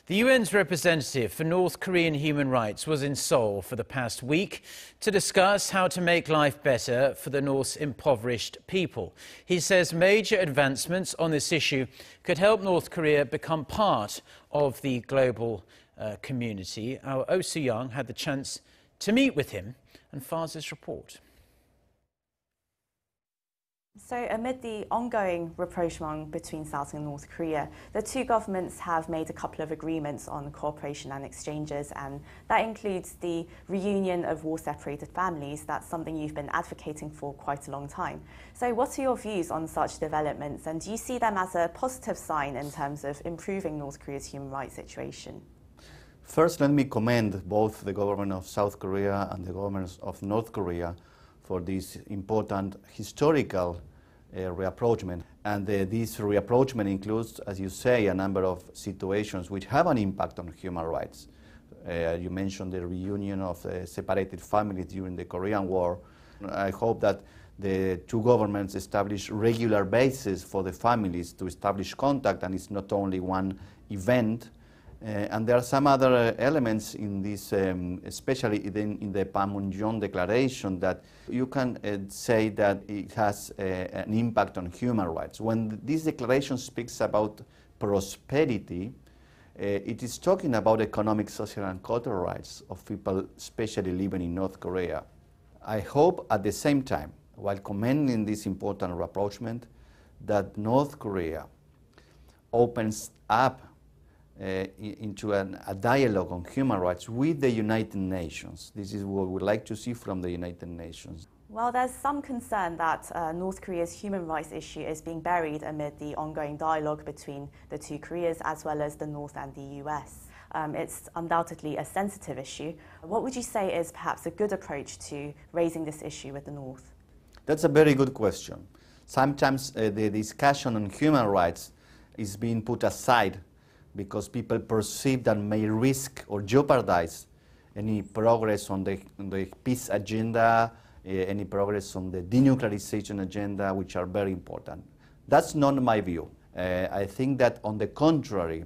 The UN's representative for North Korean human rights was in Seoul for the past week to discuss how to make life better for the North's impoverished people. He says major advancements on this issue could help North Korea become part of the global community. Our Oh Soo-young had the chance to meet with him and files this report. So amid the ongoing rapprochement between South and North Korea, the two governments have made a couple of agreements on cooperation and exchanges, and that includes the reunion of war-separated families. That's something you've been advocating for quite a long time. So what are your views on such developments, and do you see them as a positive sign in terms of improving North Korea's human rights situation? First, let me commend both the government of South Korea and the government of North Korea for this important historical rapprochement. And this rapprochement includes, as you say, a number of situations which have an impact on human rights. You mentioned the reunion of separated families during the Korean War. I hope that the two governments establish regular bases for the families to establish contact, and it's not only one event. And there are some other elements in this, especially in the Panmunjom Declaration, that you can say that it has an impact on human rights. When this declaration speaks about prosperity, it is talking about economic, social, and cultural rights of people, especially living in North Korea. I hope at the same time, while commending this important rapprochement, that North Korea opens up into a dialogue on human rights with the United Nations. This is what we would like to see from the United Nations. Well, there's some concern that North Korea's human rights issue is being buried amid the ongoing dialogue between the two Koreas as well as the North and the US. It's undoubtedly a sensitive issue. What would you say is perhaps a good approach to raising this issue with the North? That's a very good question. Sometimes the discussion on human rights is being put aside because people perceive that may risk or jeopardize any progress on the peace agenda, any progress on the denuclearization agenda, which are very important. That's not my view. I think that, on the contrary,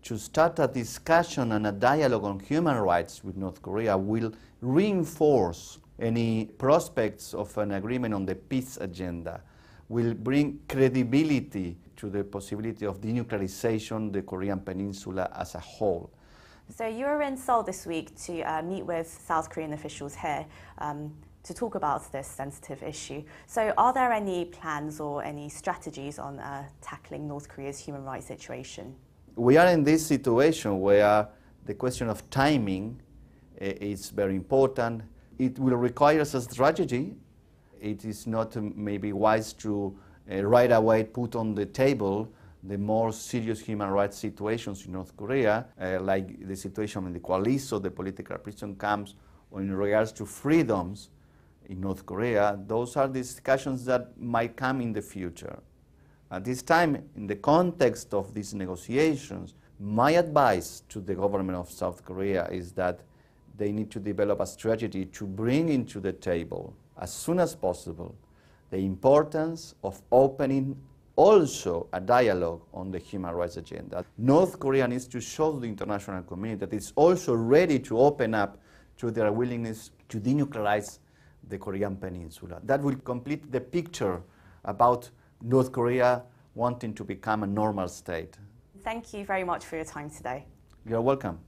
to start a discussion and a dialogue on human rights with North Korea will reinforce any prospects of an agreement on the peace agenda, will bring credibility to the possibility of denuclearization, the Korean Peninsula as a whole. So you were in Seoul this week to meet with South Korean officials here to talk about this sensitive issue. So are there any plans or any strategies on tackling North Korea's human rights situation? We are in this situation where the question of timing is very important. It will require a strategy. It is not maybe wise to right away put on the table the more serious human rights situations in North Korea, like the situation in the Kwaliso, the political prison camps, or in regards to freedoms in North Korea. Those are discussions that might come in the future. At this time, in the context of these negotiations, my advice to the government of South Korea is that they need to develop a strategy to bring into the table, as soon as possible, the importance of opening also a dialogue on the human rights agenda. North Korea needs to show the international community that it's also ready to open up to their willingness to denuclearize the Korean Peninsula. That will complete the picture about North Korea wanting to become a normal state. Thank you very much for your time today. You're welcome.